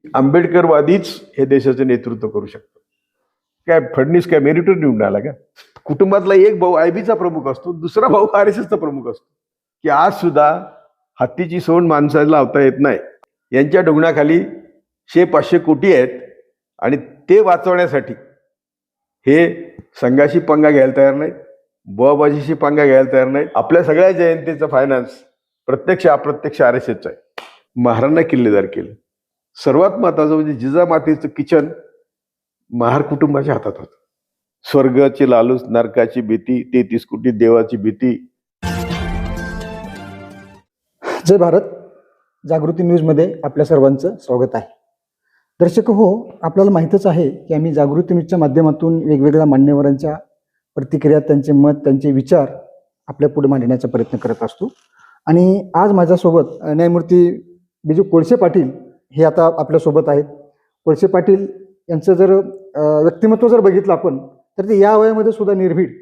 आंबेडकरवादीच हे देशाचं नेतृत्व करू शकतो. काय फडणवीस काय मेरिटवर निवडून आला का? कुटुंबातला एक भाऊ आयबीचा प्रमुख असतो, दुसरा भाऊ RSSचा प्रमुख असतो. की आज सुद्धा हत्तीची सोंड माणसाला लावता येत नाही. यांच्या ढुंगणाखाली 100-500 कोटी आहेत आणि ते वाचवण्यासाठी हे संघाशी पंगा घ्यायला तयार नाहीत, बुवाबाजीशी पंगा घ्यायला तयार नाहीत. आपल्या सगळ्या जयंतीचा फायनान्स प्रत्यक्ष अप्रत्यक्ष RSSचा आहे. महारांना किल्लेदार केलं. सर्वात महत्वाचं म्हणजे जिजामातेचं किचन महार कुटुंबाच्या हातात होतं. स्वर्गाची लालूच, नरकाची भीती, 33 कोटी देवाची भीती. जय भारत. जागृती न्यूजमध्ये आपल्या सर्वांचं स्वागत आहे. दर्शक हो, आपल्याला माहीतच आहे की आम्ही जागृती न्यूजच्या माध्यमातून वेगवेगळ्या मान्यवरांच्या प्रतिक्रिया, त्यांचे मत, त्यांचे विचार आपल्या पुढे मांडण्याचा प्रयत्न करत असतो. आणि आज माझ्यासोबत न्यायमूर्ती बिजू कोळसे पाटील हे आता आपल्यासोबत आहेत. कोळसे पाटील यांचं जर व्यक्तिमत्व जर बघितलं आपण तर ते या वयामध्ये सुद्धा निर्भीड,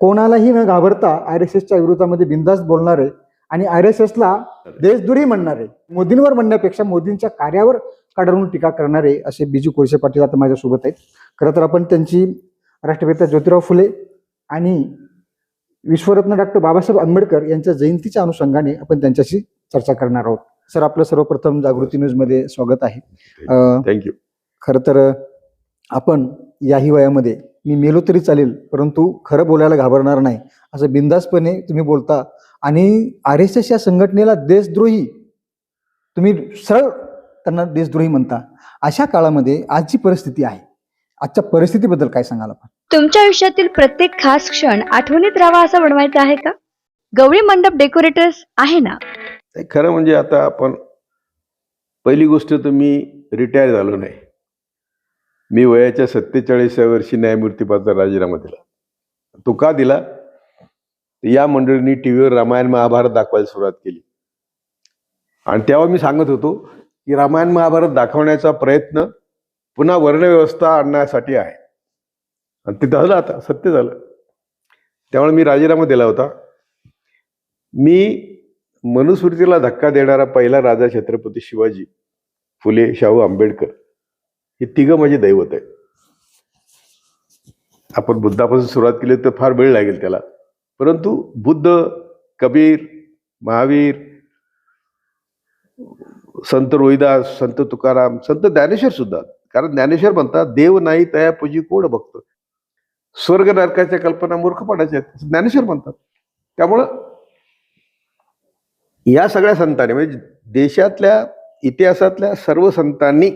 कोणालाही न घाबरता RSSच्या विरोधामध्ये बिनधास्त बोलणारे आणि RSSला देशद्रोही म्हणणारे, मोदींवर म्हणण्यापेक्षा मोदींच्या कार्यावर कडाडून टीका करणारे असे बिजू कोळसे पाटील आता माझ्यासोबत आहेत. खरं तर आपण त्यांची राष्ट्रपिता ज्योतिराव फुले आणि विश्वरत्न डॉक्टर बाबासाहेब आंबेडकर यांच्या जयंतीच्या अनुषंगाने आपण त्यांच्याशी चर्चा करणार आहोत. सर, आपलं सर्वप्रथम जागृती न्यूजमध्ये स्वागत आहे. थँक्यू. खरं तर आपण याही वयामध्ये मी मेलो तरी चालेल परंतु खरं बोलायला घाबरणार नाही असं बिनधास्तपणे तुम्ही बोलता आणि RSS या संघटनेला देशद्रोही, तुम्ही सरळ त्यांना देशद्रोही म्हणता. अशा काळामध्ये आजची परिस्थिती आहे, आजच्या परिस्थितीबद्दल काय सांगाल आपण? तुमच्या आयुष्यातील प्रत्येक खास क्षण आठवणीत राहावा असं बनवायचा आहे का? गवळी मंडप डेकोरेटर्स आहे ना. खरं म्हणजे आता आपण, पहिली गोष्ट तर मी रिटायर झालो नाही. मी वयाच्या 47व्या वर्षी न्यायमूर्तीपदाचा राजीनामा दिला. तो का दिला? या मंडळींनी टीव्हीवर रामायण महाभारत दाखवायला सुरुवात केली आणि तेव्हा मी सांगत होतो की रामायण महाभारत दाखवण्याचा प्रयत्न पुन्हा वर्णव्यवस्था आणण्यासाठी आहे आणि ते झालं, आता सत्य झालं. त्यामुळे मी राजीनामा दिला होता. मी मनुस्मृतीला धक्का देणारा पहिला राजा छत्रपती शिवाजी, फुले, शाहू आंबेडकर हे तिघं माझे दैवत आहे. आपण बुद्धापासून सुरुवात केली तर फार वेळ लागेल त्याला, परंतु बुद्ध, कबीर, महावीर, संत रोहिदास, संत तुकाराम, संत ज्ञानेश्वर सुद्धा. कारण ज्ञानेश्वर म्हणतात, देव नाही तया पूजी कोण भक्त, स्वर्ग नरकाच्या कल्पना मूर्खपणाच्या आहेत, ज्ञानेश्वर म्हणतात. त्यामुळं या सगळ्या संतांनी, म्हणजे देशातल्या इतिहासातल्या सर्व संतांनी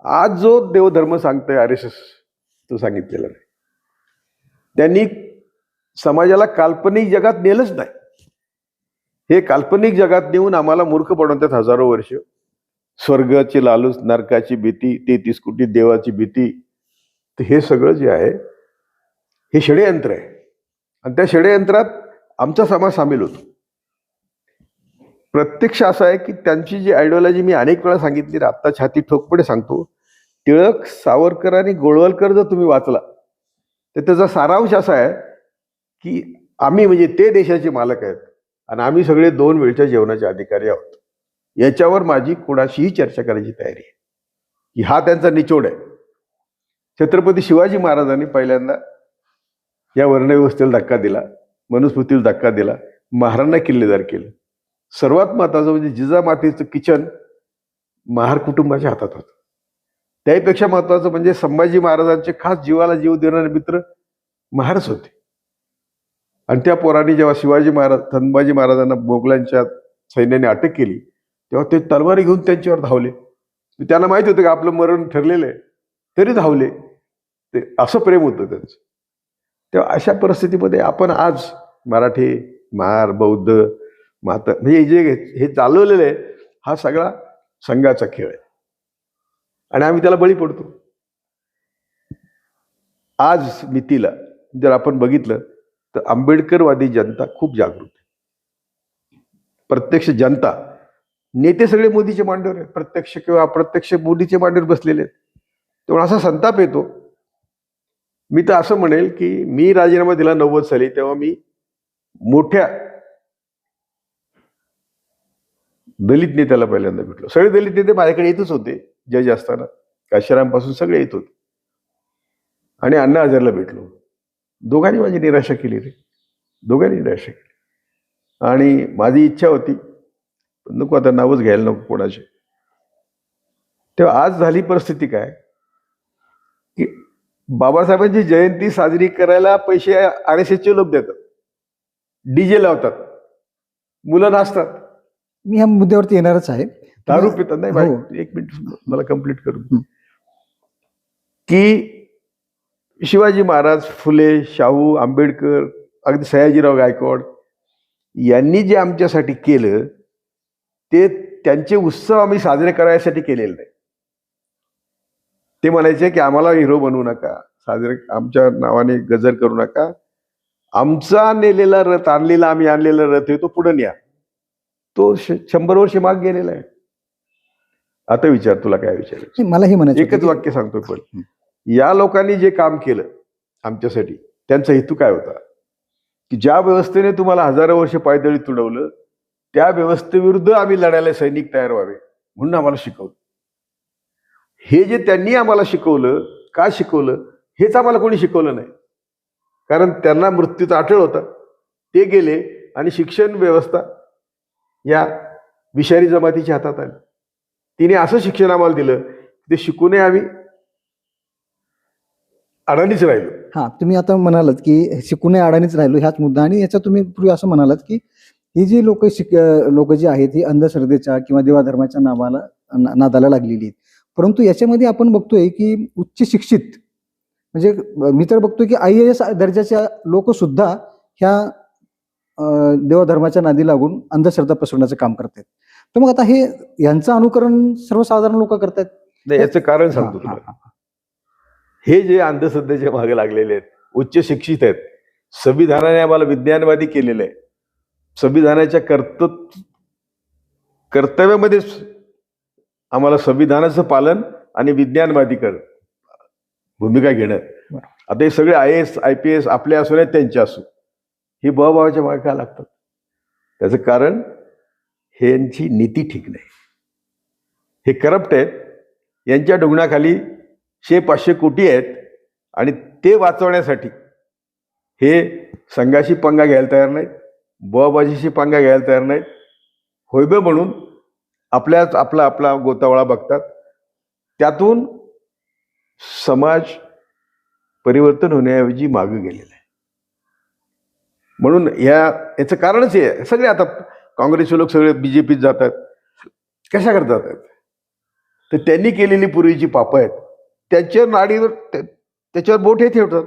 आज जो देवधर्म सांगतोय RSS, तो सांगितलेला नाही. त्यांनी समाजाला काल्पनिक जगात नेलंच नाही. हे काल्पनिक जगात नेऊन आम्हाला मूर्ख बनवतात हजारो वर्ष. स्वर्गाची लालूच, नरकाची भीती, 33 कोटी देवाची भीती. तर हे सगळं जे आहे हे षडयंत्र आहे आणि त्या षडयंत्रात आमचा समाज सामील होतो. प्रत्यक्ष असं आहे की त्यांची जी आयडिओलॉजी मी अनेक वेळा सांगितली, आत्ता छाती ठोकपणे सांगतो. टिळक, सावरकर आणि गोळवलकर जर तुम्ही वाचला तर त्याचा सारांश असा आहे की आम्ही म्हणजे ते देशाचे मालक आहेत आणि आम्ही सगळे 2 वेळच्या जेवणाचे अधिकारी आहोत. याच्यावर माझी कोणाशीही चर्चा करायची तयारी आहे की हा त्यांचा निचोड आहे. छत्रपती शिवाजी महाराजांनी पहिल्यांदा या वर्णव्यवस्थेला धक्का दिला, मनुस्मृतीला धक्का दिला, महारांना किल्लेदार केलं. सर्वात महत्वाचं म्हणजे जिजामातेचं किचन महार कुटुंबाच्या हातात होतं. त्यापेक्षा महत्वाचं म्हणजे संभाजी महाराजांचे खास जीवाला जीव देणारे मित्र महारच होते. आणि त्या पोरांनी जेव्हा संभाजी महाराजांना मोगलांच्या सैन्याने अटक केली तेव्हा ते तलवारी घेऊन त्यांच्यावर धावले. त्यांना माहित होतं की आपलं मरण ठरलेलं आहे, तरी धावले. ते असं प्रेम होतं त्यांचं. तेव्हा अशा परिस्थितीमध्ये आपण आज मराठी, महार, बौद्ध, माता, म्हणजे जे हे चालवलेलं आहे हा सगळा संघाचा खेळ आहे आणि आम्ही त्याला बळी पडतो. आज मितीला जर आपण बघितलं तर आंबेडकरवादी जनता खूप जागृत आहे. प्रत्यक्ष जनता, नेते सगळे मोदीचे मांडीवर आहेत, प्रत्यक्ष किंवा अप्रत्यक्ष मोदीचे मांडीवर बसलेले आहेत. तेव्हा असा संताप येतो. मी तर असं म्हणेल की मी राजीनामा दिला 90 साली, तेव्हा मी मोठ्या दलित नेत्याला पहिल्यांदा भेटलो. सगळे दलित नेते माझ्याकडे येतच होते जज असताना, काशीरामपासून सगळे येत होते. आणि अण्णा हजारेला भेटलो. दोघांनी माझी निराशा केली रे, दोघांनी निराशा केली. आणि माझी इच्छा होती, नको आता नावच घ्यायला नको कोणाचे. तेव्हा आज झाली परिस्थिती काय की बाबासाहेबांची जयंती साजरी करायला पैसे RSSचे लोक देतात, डीजे लावतात, मुलं नाचतात, मी ह्या मुद्द्यावरती येणारच आहे. दारू पितात. नाही हो. बाई, एक मिनिट मला कंप्लीट करू. की शिवाजी महाराज, फुले, शाहू, आंबेडकर, अगदी सयाजीराव गायकवाड यांनी जे आमच्यासाठी केलं ते त्यांचे उत्सव आम्ही साजरे करायसाठी केलेले नाही. ते म्हणायचे की आम्हाला हिरो बनवू नका, साजरे आमच्या नावाने गजर करू नका, आमचा नेलेला रथ, आम्ही आणलेला रथ आहे तो पुढे न्या. तो 100 वर्ष माग गेलेला आहे. आता विचार, तुला काय विचारायचं? मला हे म्हणायचं एकच वाक्य सांगतो. पण या लोकांनी जे काम केलं आमच्यासाठी, त्यांचा हेतू काय होता की ज्या व्यवस्थेने तुम्हाला हजारो वर्ष पायदळी तुडवलं त्या व्यवस्थेविरुद्ध आम्ही लढायला सैनिक तयार व्हावे म्हणून आम्हाला शिकवलं. हे जे त्यांनी आम्हाला शिकवलं, का शिकवलं हेच आम्हाला कोणी शिकवलं नाही. कारण त्यांना मृत्यूचा अटळ होता, ते गेले आणि शिक्षण व्यवस्था या विषारी जमातीच्या हातात आली. तिने असं शिक्षण आम्हाला दिलं ते शिकूनही आम्ही अडाणीच राहिलो. हा, तुम्ही आता म्हणालात की शिकूनही अडाणीच राहिलो, ह्याच मुद्दा. आणि याच्या तुम्ही पूर्वी असं म्हणालात की ही जी लोक जी आहेत ही अंधश्रद्धेच्या किंवा देवाधर्माच्या नादाला लागलेली आहेत. परंतु याच्यामध्ये आपण बघतोय की उच्च शिक्षित, म्हणजे मी तर बघतोय की IAS दर्जाच्या लोक सुद्धा ह्या देवधर्माच्या नादी लागून अंधश्रद्धा पसरवण्याचं काम करतात. तर मग आता हे यांचं अनुकरण सर्वसाधारण लोक करतात. नाही, याचं कारण सांगतो तुला. हे जे अंधश्रद्धेच्या मागे लागलेले आहेत, उच्च शिक्षित आहेत, संविधानाने आम्हाला विज्ञानवादी केलेलं आहे. संविधानाच्या कर्तव्यामध्येच आम्हाला संविधानाचं पालन आणि विज्ञानवादी भूमिका घेणं. आता हे सगळे IAS IPS आपले असो नाही त्यांचे असो, हे भावाच्या मागे का लागतात? त्याचं कारण यांची नीती ठीक नाही. हे करप्ट आहेत, यांच्या डोंगणाखाली 100-500 कोटी आहेत आणि ते वाचवण्यासाठी हे संघाशी पंगा घ्यायला तयार नाहीत, बुवाबाजीशी पंगा घ्यायला तयार नाहीत. होयबे म्हणून आपला गोतावळा बघतात. त्यातून समाज परिवर्तन होण्याऐवजी मागे गेलेला आहे. म्हणून याचं कारणच हे आहे. सगळे आता काँग्रेसचे लोक सगळे BJPत जातात. कशा करतात? तर त्यांनी केलेली पूर्वीची पापं आहेत, त्यांच्या नाडीवर त्याच्यावर बोट हे ठेवतात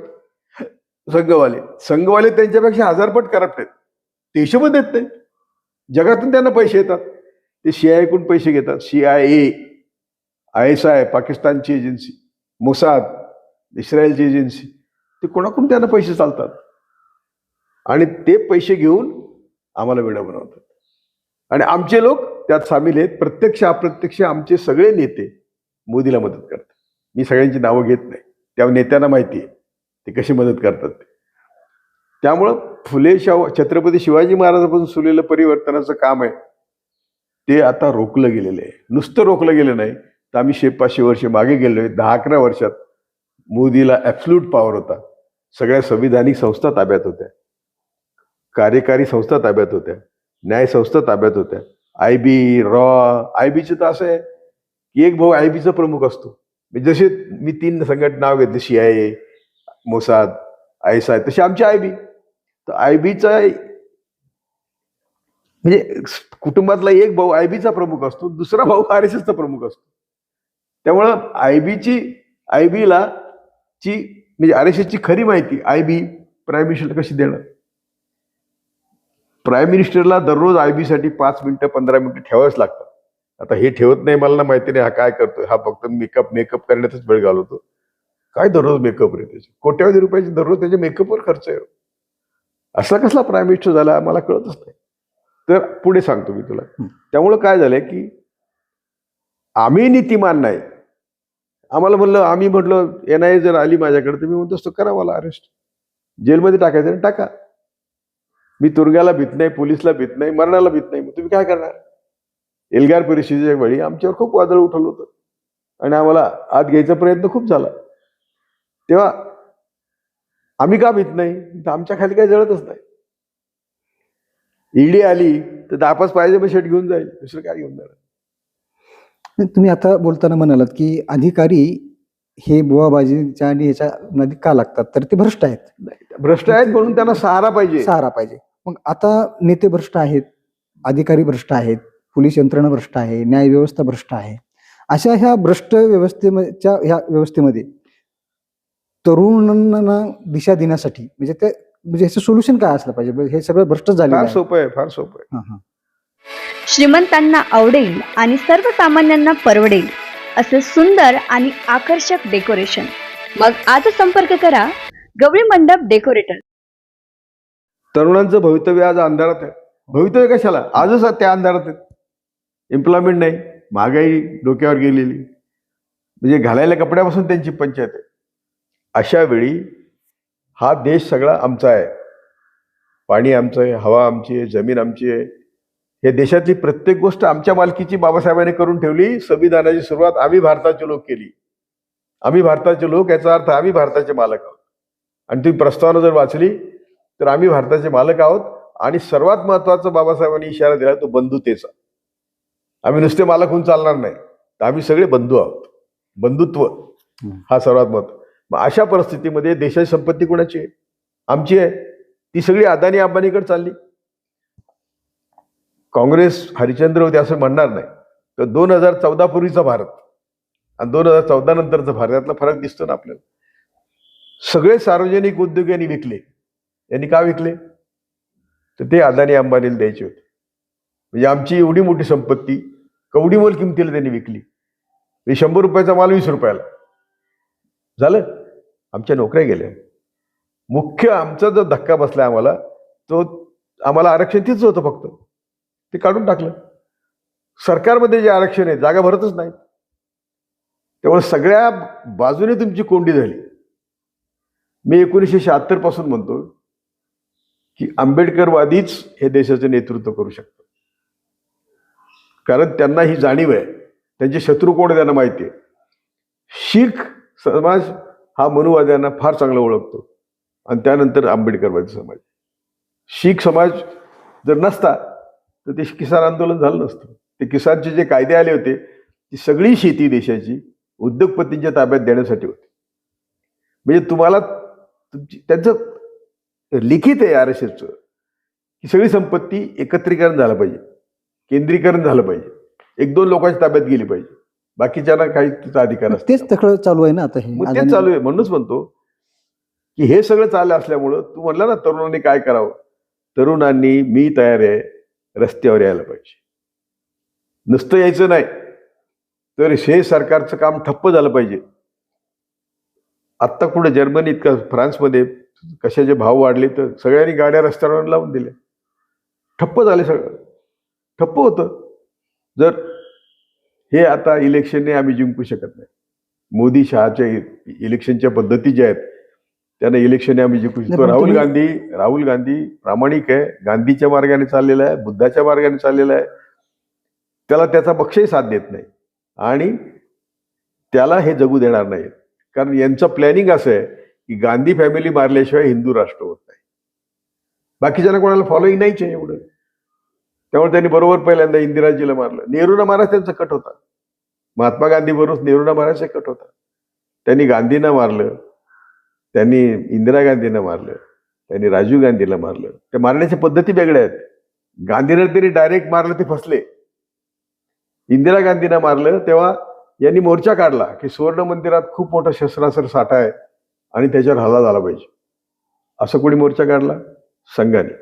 संघवाले त्यांच्यापेक्षा 1000 पट करप्ट आहेत. ते हिशोब देत नाही. जगातून त्यांना पैसे येतात, ते CIA कडून पैसे घेतात. CIA, ISI पाकिस्तानची एजन्सी, मोसाद इस्रायलची एजन्सी, ते कोणाकडून त्यांना पैसे चालतात आणि ते पैसे घेऊन आम्हाला वेडा बनवतात. आणि आमचे लोक त्यात सामील आहेत. प्रत्यक्ष अप्रत्यक्ष आमचे सगळे नेते मोदीला मदत करतात. मी सगळ्यांची नावं घेत नाही, त्या नेत्यांना माहिती आहे ते कशी मदत करतात ते. त्यामुळं फुले छत्रपती शिवाजी महाराजांपासून सुरलेलं परिवर्तनाचं काम आहे ते आता रोखलं गेलेलं आहे. नुसतं रोखलं गेलं नाही तर आम्ही 100-500 वर्ष मागे गेलोय. 10-11 वर्षात मोदीला ॲब्सल्यूट पॉवर होता. सगळ्या संविधानिक संस्था ताब्यात होत्या, कार्यकारी संस्था ताब्यात होत्या, न्याय संस्था ताब्यात होत्या. IB, IBचं तर असं आहे की एक भाऊ IBचा प्रमुख असतो. जसे मी 3 संघटना नाव घेतले, CIA, मोसाद, ISI, तसे आमची IB. तर IBचा म्हणजे कुटुंबातला एक भाऊ IBचा प्रमुख असतो, दुसरा भाऊ RSSचा प्रमुख असतो. त्यामुळं IBला म्हणजे RSSची खरी माहिती IB प्राईम मिनिस्टरला कशी देणार? प्राईम मिनिस्टरला दररोज IB साठी 5 मिनिटं 15 मिनिटं ठेवावंच लागतं. आता हे ठेवत नाही, मला माहिती नाही हा काय करतोय. हा फक्त मेकअप करण्यातच वेळ घालवतो. काय दररोज मेकअप रे त्याचे, कोट्यावधी रुपयाचे दररोज त्याच्या मेकअपवर खर्च आहे. असा कसला प्राईम मिनिस्टर झाला मला कळतच नाही. तर पुढे सांगतो मी तुला. त्यामुळं काय झालंय की आम्ही नीतिमान नाही. आम्ही म्हटलं NIA जर आली माझ्याकडे तर मी म्हणतो असतो करा मला अरेस्ट, जेलमध्ये टाकायचं टाका. मी तुरुंगाला भीत नाही, पोलिसला भीत नाही, मरणाला भीत नाही. मग तुम्ही काय करणार? एल्गार परिस्थितीच्या वेळी आमच्यावर खूप वादळ उठवलं होतं आणि आम्हाला आत घ्यायचा प्रयत्न खूप झाला. तेव्हा आम्ही का भीत नाही, तर आमच्या खाली काही जळतच नाही. ईडी आली तर 10-5 पाहिजे शेट घेऊन जाईल, दुसरं काय घेऊन जाणार. तुम्ही आता बोलताना म्हणालात की अधिकारी हे बुवाबाजीच्या आणि याच्या नदी का लागतात, तर ते भ्रष्ट आहेत. भ्रष्ट आहेत म्हणून त्यांना सहारा पाहिजे. सहारा पाहिजे. मग आता नेते भ्रष्ट आहेत, अधिकारी भ्रष्ट आहेत, पोलीस यंत्रणा भ्रष्ट आहे, न्याय व्यवस्था भ्रष्ट आहे. अशा ह्या भ्रष्ट व्यवस्थेच्या ह्या व्यवस्थेमध्ये तरुणांना दिशा देण्यासाठी म्हणजे ह्याचं सोल्युशन काय असलं पाहिजे? हे सगळं भ्रष्ट झालेलं फार आहे. सोपं आहे, फार सोपं आहे. हां, हां. श्रीमंतांना आवडेल आणि सर्वसामान्यांना परवडेल असे सुंदर आणि आकर्षक डेकोरेशन. मग आज संपर्क करा गवळी मंडप डेकोरेटर. तरुणांचं भवितव्य आज अंधारात आहे. भवितव्य कशाला, आजच त्या अंधारात आहेत. एम्प्लॉयमेंट नाही, महागाई डोक्यावर गेलेली, म्हणजे घालायला कपड्यापासून त्यांची पंचायत आहे. अशा वेळी हा देश सगळा आमचा आहे. पाणी आमचं आहे, हवा आमची आहे, जमीन आमची आहे. या देशातली प्रत्येक गोष्ट आमच्या मालकीची बाबासाहेबांनी करून ठेवली. संविधानाची सुरुवात आम्ही भारताचे लोक केली. आम्ही भारताचे लोक याचा अर्थ आम्ही भारताचे मालक आहोत. आणि तुम्ही प्रस्तावना जर वाचली तर आम्ही भारताचे मालक आहोत. आणि सर्वात महत्वाचा बाबासाहेबांनी इशारा दिला तो बंधुतेचा. आम्ही नुसते मालक होऊन चालणार नाही, तर आम्ही सगळे बंधू आहोत. बंधुत्व हा सर्वात महत्व. मग अशा परिस्थितीमध्ये देशाची संपत्ती कोणाची आहे? आमची आहे. ती सगळी अदानी अंबानीकडे चालली. काँग्रेस हरिश्चंद्र होते असं म्हणणार नाही, तर 2014 पूर्वीचा भारत आणि 2014 नंतरचा भारत यातला फरक दिसतो ना आपल्याला. सगळे सार्वजनिक उद्योग यांनी विकले. यांनी का विकले? तर ते अदानी अंबानीला द्यायचे होते. म्हणजे आमची एवढी मोठी संपत्ती कवडीमोल किमतीला त्यांनी विकली. 100 रुपयाचा माल 20 रुपयाला झालं. आमच्या नोकऱ्या गेल्या. मुख्य आमचा जो धक्का बसला आम्हाला, तो आम्हाला आरक्षण तीच होतं फक्त, ते काढून टाकलं. सरकारमध्ये जे आरक्षण आहे जागा भरतच नाही. त्यामुळे सगळ्या बाजूने तुमची कोंडी झाली. मी 1976 पासून म्हणतो की आंबेडकरवादीच हे देशाचं नेतृत्व करू शकतात. कारण त्यांना ही जाणीव आहे. त्यांचे शत्रू कोण त्यांना माहिती आहे. शीख समाज हा मनुवाद्यांना फार चांगला ओळखतो आणि त्यानंतर आंबेडकरवादी समाज. शीख समाज जर नसता तर ते किसान आंदोलन झालं नसतं. ते किसानचे जे कायदे आले होते ती सगळी शेती देशाची उद्योगपतींच्या ताब्यात देण्यासाठी होती. म्हणजे तुम्हाला त्यांचं लिखित आहे RSSचं की सगळी संपत्ती एकत्रीकरण झालं पाहिजे, केंद्रीकरण झालं पाहिजे, 1-2 लोकांच्या ताब्यात गेली पाहिजे, बाकीच्यांना काही तिचा अधिकार असतो. तेच तक्रार चालू आहे ना आता. मग तेच चालू आहे. म्हणूनच म्हणतो की हे सगळं चाललं असल्यामुळं तू म्हणला ना तरुणांनी काय करावं. तरुणांनी मी तयार आहे रस्त्यावर यायला पाहिजे. नुसतं यायचं नाही तर हे सरकारचं काम ठप्प झालं पाहिजे. आत्ता कुठे जर्मनीत का फ्रान्समध्ये कशाचे भाव वाढले तर सगळ्यांनी गाड्या रस्त्यावर लावून दिल्या. ठप्प झाले, सगळं ठप्प होतं. जर हे आता इलेक्शनने आम्ही जिंकू शकत नाही. मोदी शहाच्या इलेक्शनच्या पद्धती ज्या आहेत त्यांना इलेक्शनने आम्ही जिंकू शकतो. राहुल गांधी प्रामाणिक आहे, गांधीच्या मार्गाने चाललेला आहे, बुद्धाच्या मार्गाने चाललेला आहे. त्याला त्याचा पक्षही साथ देत नाही आणि त्याला हे जगू देणार नाहीत. कारण यांचं प्लॅनिंग असं आहे की गांधी फॅमिली मारल्याशिवाय हिंदू राष्ट्र होत नाही. बाकीच्यांना कोणाला फॉलोईंग नाहीच आहे एवढं. त्यामुळे त्यांनी बरोबर पहिल्यांदा इंदिराजीला मारलं. नेहरूंना मारायचा त्यांचा कट होता. महात्मा गांधी बरोबर नेहरूंना मारायचा कट होता. त्यांनी गांधींना मारलं, त्यांनी इंदिरा गांधींना मारलं, त्यांनी राजीव गांधीला मारलं. त्या मारण्याच्या पद्धती वेगळ्या आहेत. गांधींना त्यांनी डायरेक्ट मारलं ते फसले. इंदिरा गांधींना मारलं तेव्हा यांनी मोर्चा काढला की सुवर्ण मंदिरात खूप मोठा शस्त्रास्त्र साठा आहे आणि त्याच्यावर हल्ला झाला पाहिजे. असं कोणी मोर्चा काढला? संघाने,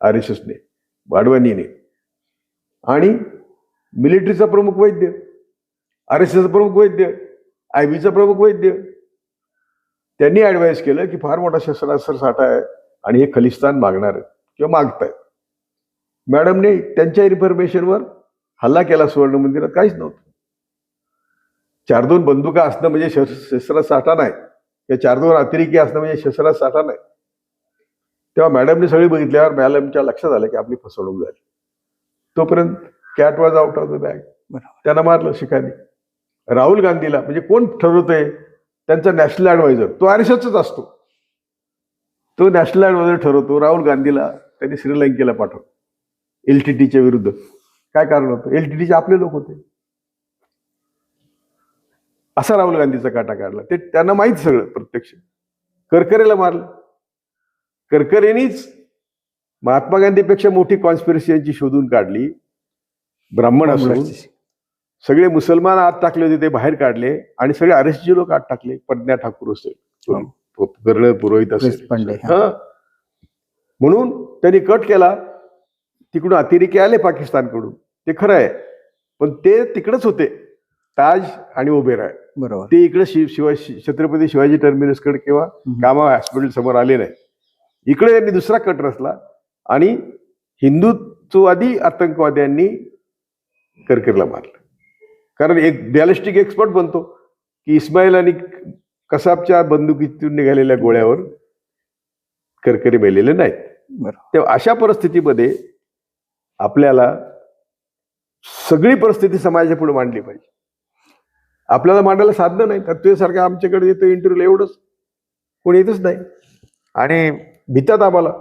RSSने, वाडवानीने. आणि मिलिटरीचा प्रमुख वैद्य, RSSचा प्रमुख वैद्य, IB चा प्रमुख वैद्य, त्यांनी ऍडवाइस केलं की फार मोठा शस्त्रास्त्र साठा आहे आणि हे खलिस्तान मागणार आहेत किंवा मागतायत. मॅडमने त्यांच्या इन्फॉर्मेशनवर हल्ला केला सुवर्ण मंदिरात. काहीच नव्हतं. 4-2 बंदुका असणं म्हणजे शस्त्रास्त्र साठा नाही, किंवा 4-2 अतिरेकी असणं म्हणजे शस्त्रास्त्र साठा नाही. तेव्हा मॅडमने सगळी बघितल्यावर मॅडमच्या लक्षात आलं की आपली फसवणूक झाली. तोपर्यंत cat was out of the bag. बरोबर. त्यांना मारलं शिखांनी. राहुल गांधीला, म्हणजे कोण ठरवतंय, त्यांचा नॅशनल ऍडवायझर, तो RSSचाच असतो, तो नॅशनल ऍडवायझर ठरवतो. राहुल गांधीला त्यांनी श्रीलंकेला पाठवलं LTTच्या विरुद्ध. काय कारण होतं? LTTचे आपले लोक होते. असा राहुल गांधीचा काटा काढला. ते त्यांना माहित सगळं प्रत्यक्ष. करकरेला मारलं. करकरेनीच महात्मा गांधीपेक्षा मोठी कॉन्स्पिरसी यांची शोधून काढली. ब्राह्मण असून सगळे मुसलमान आत टाकले होते, ते बाहेर काढले आणि सगळे RSSचे लोक आत टाकले. प्रज्ञा ठाकूर असेल, कर्ण पुरोहित असेल, म्हणून त्यांनी कट केला. तिकडून अतिरेकी आले पाकिस्तानकडून, ते खरं आहे, पण ते तिकडेच होते, ताज आणि ओबेरॉय. बरोबर. ते इकडे छत्रपती शिवाजी टर्मिनसकडे किंवा कामा हॉस्पिटल समोर आले नाही. इकडे त्यांनी दुसरा कट रचला आणि हिंदुत्ववादी आतंकवाद्यांनी करकरेला मारलं. कारण एक बॅलिस्टिक एक्सपर्ट बनतो की इस्माईल आणि कसाबच्या बंदुकीतून निघालेल्या गोळ्यावर करकरे मेलेले नाहीत. तेव्हा अशा परिस्थितीमध्ये आपल्याला सगळी परिस्थिती समाजाच्या पुढे मांडली पाहिजे. आपल्याला मांडायला साधनं नाही. तर तुझ्यासारखं आमच्याकडे येतो इंटरव्ह्यूला, एवढंच, कोणी येतच नाही आणि भीतात आम्हाला.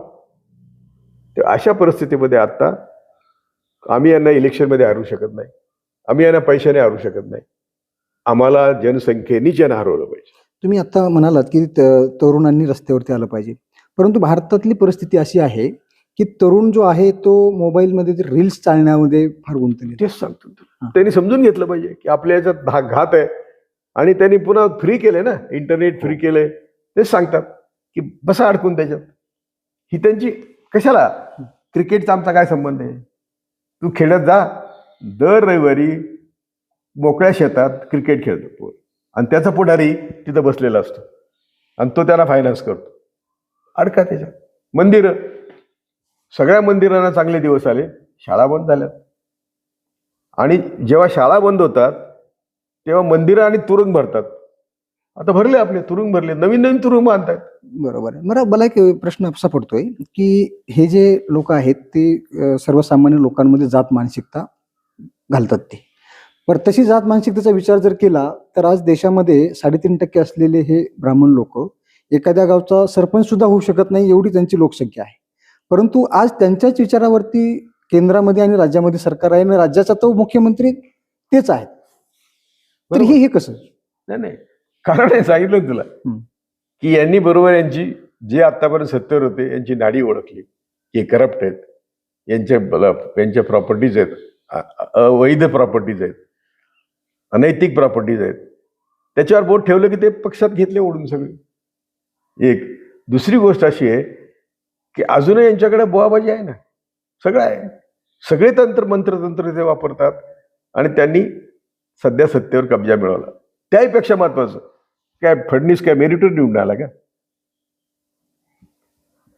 तर अशा परिस्थितीमध्ये आता आम्ही यांना इलेक्शनमध्ये हरू शकत नाही, आम्ही यांना पैशाने हरू शकत नाही. आम्हाला जनसंख्येनीच यांना हरवलं पाहिजे. तुम्ही आता म्हणालात की तरुणांनी रस्त्यावरती आलं पाहिजे, परंतु भारतातली परिस्थिती अशी आहे की तरुण जो आहे तो मोबाईलमध्ये रील्स चालण्यामध्ये फार गुंतलेला. तेच सांगतो, त्यांनी समजून घेतलं पाहिजे की आपल्या याच्यात घात आहे. आणि त्यांनी पुन्हा फ्री केलंय ना, इंटरनेट फ्री केलंय. तेच सांगतात की बसा अडकून त्याच्यात. ही त्यांची कशाला, क्रिकेटचा आमचा काय संबंध आहे? तू खेळत जा, दर रविवारी मोकळ्या शेतात क्रिकेट खेळतो आणि त्याचा पुढारी तिथं बसलेला असतो आणि तो त्याला फायनान्स करतो. अडका त्याच्यात. मंदिरं, सगळ्या मंदिरांना चांगले दिवस आले, शाळा बंद झाल्यात. आणि जेव्हा शाळा बंद होतात तेव्हा मंदिरं आणि तुरुंग भरतात. आता भरले, आपले तुरुंग भरले, नवीन नवीन तुरुंग बांधतात. बरोबर आहे. मला एक प्रश्न असा पडतोय की हे जे लोक आहेत ते सर्वसामान्य लोकांमध्ये जात मानसिकता घालतात ते, पण तशी जात मानसिकतेचा विचार जर केला तर आज देशामध्ये 3.5% असलेले हे ब्राह्मण लोक एखाद्या गावचा सरपंच सुद्धा होऊ शकत नाही, एवढी त्यांची लोकसंख्या आहे. परंतु आज त्यांच्याच विचारावरती केंद्रामध्ये आणि राज्यामध्ये सरकार आहे आणि राज्याचा तो मुख्यमंत्री तेच आहेत. तर हे कसं? नाही, कारण हे सांगितलं तुला की यांनी बरोबर यांची जे आतापर्यंत सत्तेवर होते यांची नाडी ओळखली की करप्ट आहेत, यांच्या प्रॉपर्टीज आहेत, अवैध प्रॉपर्टीज आहेत, अनैतिक प्रॉपर्टीज आहेत. त्याच्यावर बोट ठेवलं की ते पक्षात घेतले ओढून सगळे. एक दुसरी गोष्ट अशी आहे की अजूनही यांच्याकडे बुवाबाजी आहे ना, सगळं आहे, सगळे मंत्रतंत्र ते वापरतात आणि त्यांनी सध्या सत्तेवर कब्जा मिळवला. त्याहीपेक्षा महत्वाचं काय, फडणवीस काय मेरिटवर निवडून आला का?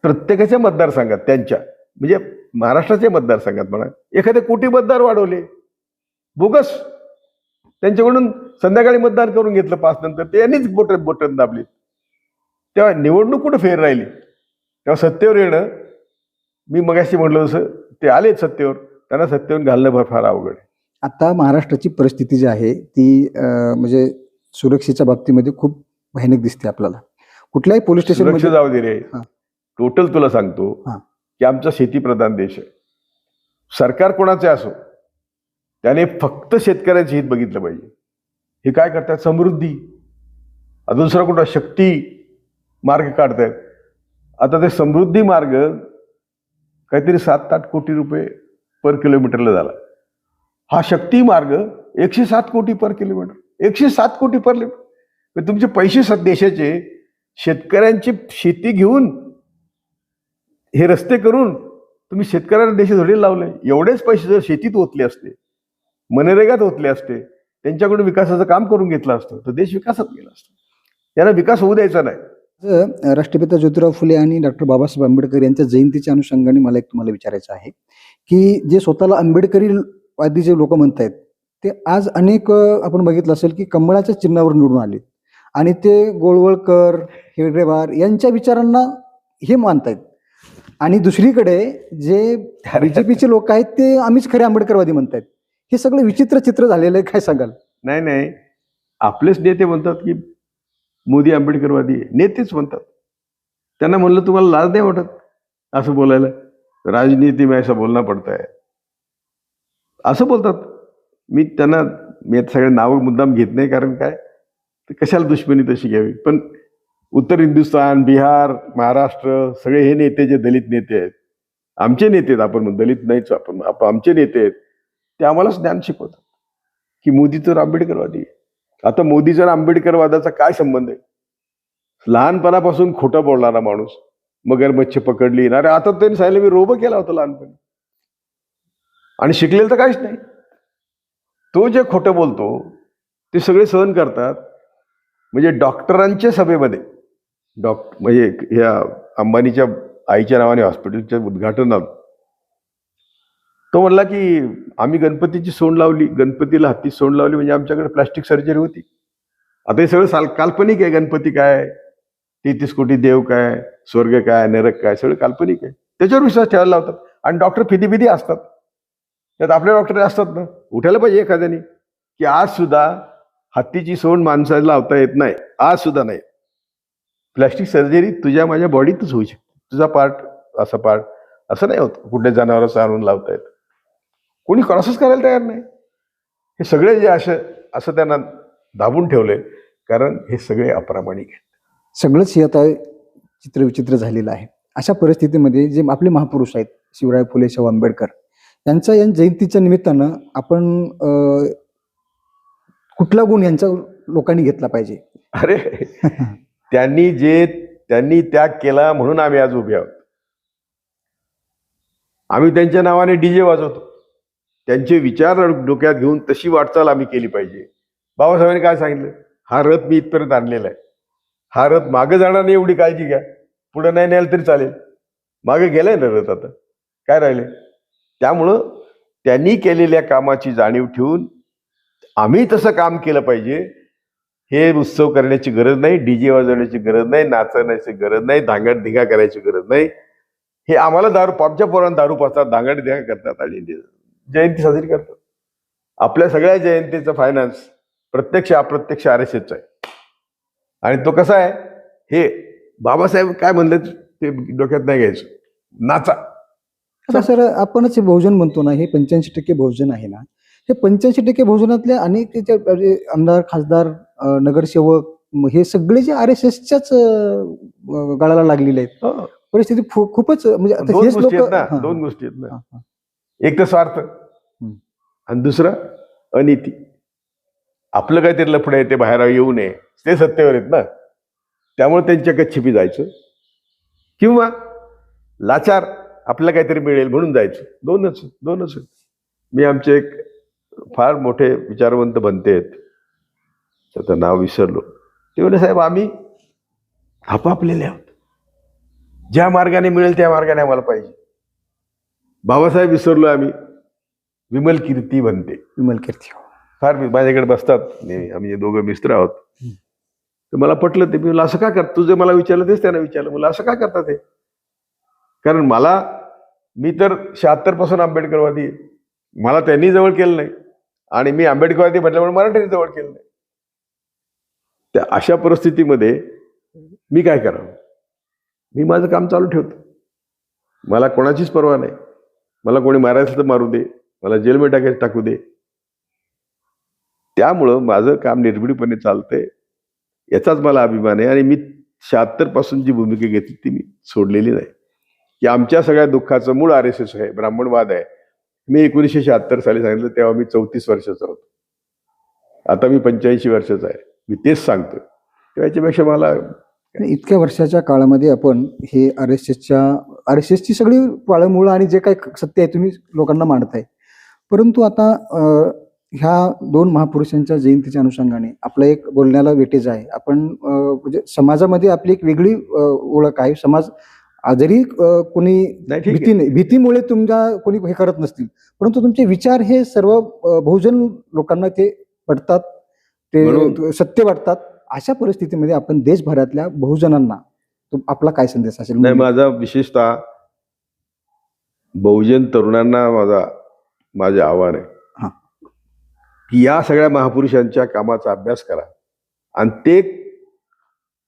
प्रत्येकाच्या मतदारसंघात त्यांच्या, म्हणजे महाराष्ट्राच्या मतदारसंघात म्हणा, एखादे कोटी मतदार वाढवले बोगस. त्यांच्याकडून संध्याकाळी मतदान करून घेतलं 5 नंतर, ते यांनीच बोटन दाबली. तेव्हा निवडणूक कुठं फेर राहिली? तेव्हा सत्तेवर येणं, मी मगाशी म्हटलं तसं, ते आले सत्तेवर, त्यांना सत्तेवर घालणं फार अवघड आहे. आता महाराष्ट्राची परिस्थिती जी आहे ती म्हणजे सुरक्षेच्या बाबतीमध्ये खूप भयानक दिसते आपल्याला. कुठल्याही पोलीस स्टेशन जाऊ दे रे, टोटल तुला सांगतो की आमचा शेतीप्रधान देश आहे. सरकार कोणाचे असो, त्याने फक्त शेतकऱ्यांचे हित बघितलं पाहिजे. हे काय करतात, समृद्धी, अजून दुसरा कुठला शक्ती मार्ग काढतायत. आता ते समृद्धी मार्ग काहीतरी 7-8 कोटी रुपये पर किलोमीटरला झाला. हा शक्ती मार्ग 107 कोटी पर किलोमीटर, 107 कोटी पर किलोमीटर. तुमचे पैसे देशाचे, शेतकऱ्यांची शेती घेऊन हे रस्ते करून तुम्ही शेतकऱ्यांना देश धडे लावले. एवढेच पैसे जर शेतीत ओतले असते, मनरेगात ओतले असते, त्यांच्याकडून विकासाचं काम करून घेतलं असतं, तर देश विकासात गेला असता. त्यांना विकास होऊ द्यायचा नाही. राष्ट्रपिता ज्योतिराव फुले आणि डॉक्टर बाबासाहेब आंबेडकर यांच्या जयंतीच्या अनुषंगाने मला एक तुम्हाला विचारायचं आहे की जे स्वतःला आंबेडकरीवादी जे लोक म्हणतायत ते आज अनेक आपण बघितलं असेल की कमळाच्या चिन्हावर निवडून आले आणि ते गोळवळकर, हेगडेवार यांच्या विचारांना हे मानतायत. आणि दुसरीकडे जे बीजेपीचे लोक आहेत ते आम्हीच खरे आंबेडकरवादी म्हणतायत. हे सगळं विचित्र चित्र झालेलं आहे, काय सांगाल? नाही नाही, आपलेच नेते म्हणतात की मोदी आंबेडकरवादी आहे. नेतेच म्हणतात. त्यांना म्हणलं तुम्हाला लाज नाही वाटत असं बोलायला? राजनीति में ऐसा बोलना पडता है असं बोलतात. मी आता सगळे नावं मुद्दाम घेत नाही, कारण काय तर कशाला दुश्मनी तशी घ्यावी. पण उत्तर हिंदुस्थान, बिहार, महाराष्ट्र सगळे हे नेते जे दलित नेते आहेत, आमचे नेते आहेत, आपण दलित नाहीच, आपण आमचे नेते आहेत, ते आम्हालाच ज्ञान शिकवतात की मोदी तर आंबेडकरवादी आहे. आता मोदीचा आणि आंबेडकरवादाचा काय संबंध आहे? लहानपणापासून खोटं बोलणारा माणूस, मगरमच्छ पकडली. अरे आता त्यांनी सांगितलं मी रोबं केला होता लहानपणी, आणि शिकलेलं तर काहीच नाही. तो जे खोटं बोलतो ते सगळे सहन करतात. म्हणजे डॉक्टरांच्या सभेमध्ये म्हणजे ह्या अंबानीच्या आईच्या नावाने हॉस्पिटलच्या उद्घाटनात तो म्हणला की आम्ही गणपतीची सोंड लावली, गणपतीला हाती सोंड लावली, म्हणजे आमच्याकडे प्लास्टिक सर्जरी होती. आता हे सगळं काल्पनिक आहे. गणपती काय, 33 कोटी देव काय, स्वर्ग काय, नरक काय, सगळं काल्पनिक आहे. त्याच्यावर विश्वास ठेवायला लावतात. आणि डॉक्टर फिदी असतात. त्यात आपले डॉक्टर असतात ना, उठायला पाहिजे एखाद्याने की आज सुद्धा हत्तीची सोंड माणसाला लावता येत नाही, आज सुद्धा नाही. प्लास्टिक सर्जरी तुझ्या माझ्या बॉडीतच होऊ शकते. तुझा पार्ट असं नाही होत कुठल्या जनावरांचं आणून लावता येत. कोणी क्रॉसेस करायला तयार नाही. हे सगळे जे असं त्यांना दाबून ठेवले, कारण हे सगळे अप्रामाणिक आहेत. सगळंच हे आता चित्र विचित्र झालेलं आहे. अशा परिस्थितीमध्ये जे आपले महापुरुष आहेत, शिवराय फुले, शाहू आंबेडकर, यांच्या जयंतीच्या निमित्तानं आपण कुठला गुण यांचा लोकांनी घेतला पाहिजे? अरे त्यांनी त्याग केला म्हणून आम्ही आज उभे आहोत. आम्ही त्यांच्या नावाने डीजे वाजवतो. त्यांचे विचार डोक्यात घेऊन तशी वाटचाल आम्ही केली पाहिजे. बाबासाहेबांनी काय सांगितलं? हा रथ मी इथपर्यंत आणलेला आहे, हा रथ मागे जाणार नाही एवढी काळजी घ्या. पुढे नाही न्यायला तरी चालेल, मागे गेलाय ना रथ, आता काय राहिले. त्यामुळं त्यांनी केलेल्या कामाची जाणीव ठेवून आम्ही तसं काम केलं पाहिजे. हे उत्सव करण्याची गरज नाही, डीजे वाजवण्याची गरज नाही, नाचण्याची गरज नाही, धांगड-धिंगा करायची गरज नाही. हे आम्हाला आमच्या पोरांना दारू पाजतात, धांगड-धिंगा करतात आणि जयंती साजरी करतात. आपल्या सगळ्या जयंतीचा फायनान्स प्रत्यक्ष अप्रत्यक्ष RSSचा आहे. आणि तो कसा आहे, हे बाबासाहेब काय म्हणले ते डोक्यात नाही घ्यायचं, नाचा. आता सर, आपणच हे बहुजन म्हणतो ना, हे 85% बहुजन आहे ना. हे 85% बहुजनातल्या अनेक त्याचे आमदार, खासदार, नगरसेवक, हे सगळे जे RSSच्याच गळाला लागलेले आहेत. परिस्थिती खूपच म्हणजे आता दोन हेच गोष्टी लोक आहेत ना. एक तर स्वार्थ आणि दुसरं अनिती. आपलं काहीतरी लफडं आहे ते बाहेर येऊ नये, ते सत्तेवर आहेत ना, त्यामुळे त्यांच्या गच्छिपी जायचं, किंवा लाचार आपल्याला काहीतरी मिळेल म्हणून जायचं. दोनच. मी आमचे एक फार मोठे विचारवंत बनते आहेत, त्याचं नाव विसरलो, ते म्हणे साहेब आम्ही आपापलेले आहोत, ज्या मार्गाने मिळेल त्या मार्गाने आम्हाला पाहिजे. बाबासाहेब विसरलो आम्ही, विमल कीर्ती बनते. विमल कीर्ती फार माझ्याकडे बसतात, आम्ही दोघं मिस्त्र आहोत. तर मला पटलं ते. मी म्हणलं असं का करत, तुझं मला विचारलं तेच त्यांना विचारलं, मला असं का करतात हे? कारण मी तर 76 पासून आंबेडकरवादी आहे. मला त्यांनी जवळ केलं नाही, आणि मी आंबेडकरवादी म्हटल्यामुळे मराठ्यांनी जवळ केलं नाही. त्या अशा परिस्थितीमध्ये मी काय करावं? मी माझं काम चालू ठेवतो. मला कोणाचीच पर्वा नाही. मला कोणी मारायचं तर मारू दे, मला जेलमध्ये टाकू दे. त्यामुळं माझं काम निर्भीडपणे चालतंय, याचाच मला अभिमान आहे. आणि मी 76 पासून जी भूमिका घेतली ती मी सोडलेली नाही, की आमच्या सगळ्या दुःखाचं मूळ RSS आहे, ब्राह्मणवाद आहे. मी 1976 साली सांगितलं, तेव्हा मी 34 वर्षाचा होतो. आता मी 85 वर्षाचा आहे. मी तेच सांगतो. त्याच्यापेक्षा मला इतक्या वर्षाच्या काळामध्ये आपण हे RSSची सगळी पाळंमुळं आणि जे काही सत्य आहे तुम्ही लोकांना मांडताय. परंतु आता ह्या 2 महापुरुषांच्या जयंतीच्या अनुषंगाने आपला एक बोलण्याला वेटेज आहे. आपण म्हणजे समाजामध्ये आपली एक वेगळी ओळख आहे. समाज जरी कोणी भीतीमुळे तुमच्या कोणी हे करत नसतील, परंतु तुमचे विचार हे सर्व बहुजन लोकांना ते पटतात, ते सत्य वाटतात. अशा परिस्थितीमध्ये आपण देशभरातल्या बहुजनांना आपला काय संदेश असेल? नाही, माझा विशेषतः बहुजन तरुणांना माझे आव्हान आहे की या सगळ्या महापुरुषांच्या कामाचा अभ्यास करा आणि ते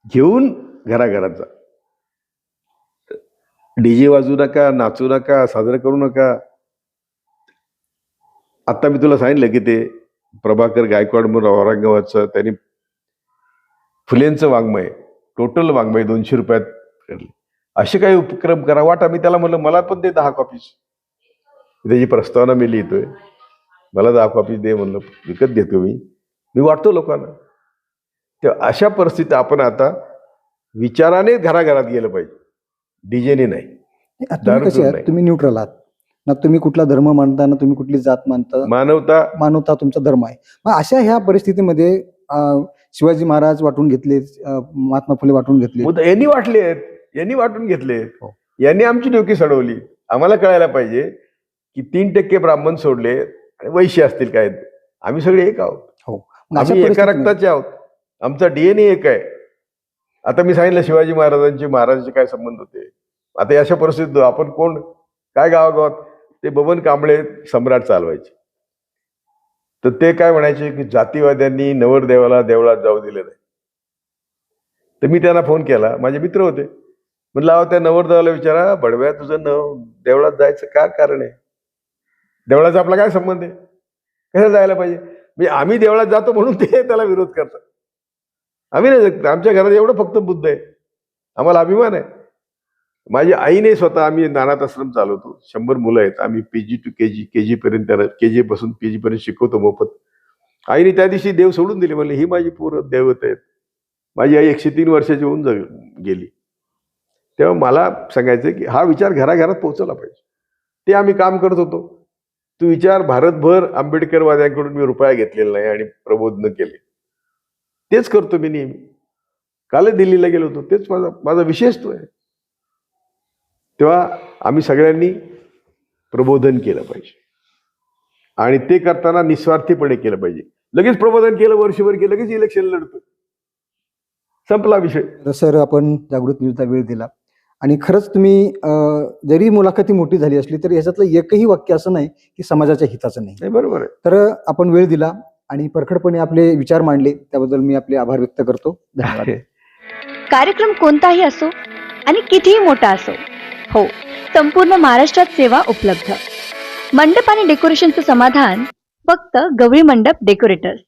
घेऊन घराघरात जा. डीजे वाजू नका, नाचू नका, साजरं करू नका. आता मी तुला सांगितलं की ते प्रभाकर गायकवाड म्हणून औरंगाबादचं, त्यांनी फुलेंचं वाङ्मय, टोटल वाङ्मय 200 रुपयात काढले. असे काही उपक्रम करा. वाटा. मी त्याला म्हणलं मला पण दे 10 कॉपीज. त्याची प्रस्तावना मी लिहितोय, मला 10 कॉपीज दे म्हणलं, विकत घेतो मी वाटतो लोकांना. तेव्हा अशा परिस्थितीत आपण आता विचाराने घराघरात गेलं पाहिजे, डीजेने नाही. तुम्ही कसे आहात? तुम्ही न्यूट्रल आहात ना, तुम्ही कुठला धर्म मानता ना, तुम्ही कुठली जात मानता. मानवता तुमचा धर्म आहे. मग अशा ह्या परिस्थितीमध्ये शिवाजी महाराज वाटून घेतले, महात्मा फुले वाटून घेतले, यांनी वाटून घेतले, यांनी आमची डोकी सडवली. आम्हाला कळायला पाहिजे की 3% ब्राह्मण सोडले आणि वैश्य असतील काय, आम्ही सगळे एक आहोत. आम्ही एका रक्ताचे आहोत, आमचा DNA एक आहे. आता मी सांगितलं शिवाजी महाराजांचे काय संबंध होते. आता अशा परिस्थितीत आपण कोण काय गावागावात ते बबन कांबळे सम्राट चालवायचे, तर ते काय म्हणायचे की जातीवाद्यांनी नवरदेवाला देवळात जाऊ दिले नाही. तर मी त्यांना फोन केला, माझे मित्र होते, म्हणलं त्या नवरदेवाला विचारा, बडव्या तुझं देवळात जायचं काय कारण आहे? देवळाचा आपला काय संबंध आहे? कशाला जायला पाहिजे? म्हणजे आम्ही देवळात जातो म्हणून ते त्याला विरोध करतात. आम्ही नाही जगत. आमच्या घरात एवढं फक्त बुद्ध आहे, आम्हाला अभिमान आहे. माझी आईने स्वतः, आम्ही अनाथ आश्रम चालवतो, 100 मुलं आहेत. आम्ही PG to KG, KG पर्यंत, KG पासून PG पर्यंत शिकवतो मोफत. आईने त्या दिवशी देव सोडून दिले, म्हणले ही माझी पोरं दैवत आहेत. माझी आई 103 वर्षाची होऊन गेली. तेव्हा मला सांगायचं की हा विचार घराघरात पोहोचला पाहिजे. ते आम्ही काम करत होतो. तू विचार, भारतभर आंबेडकरवाद्यांकडून मी रुपया घेतलेला नाही आणि प्रबोधन केले. तेच करतो मी नेहमी. काल दिल्लीला गेलो होतो, तेच माझा विशेष तो आहे. तेव्हा आम्ही सगळ्यांनी प्रबोधन केलं पाहिजे आणि ते करताना निस्वार्थीपणे केलं पाहिजे. लगेच प्रबोधन केलं, वर्षभर केलं, लगेच इलेक्शन लढतो, संपला विषय. सर, आपण जागृत न्यूजला वेळ दिला आणि खरंच तुम्ही जरी मुलाखती मोठी झाली असली तरी याच्यातलं एकही वाक्य असं नाही की समाजाच्या हिताचं नाही. बरोबर आहे. तर आपण वेळ दिला आणि परखडपणे आपले विचार मांडले, त्याबद्दल मी आपले आभार व्यक्त करतो. धन्यवाद. कार्यक्रम कोणताही असो आणि कितीही मोठा असो, हो, संपूर्ण महाराष्ट्रात सेवा उपलब्ध. मंडप आणि डेकोरेशनचं समाधान फक्त गवळी मंडप डेकोरेटर्स.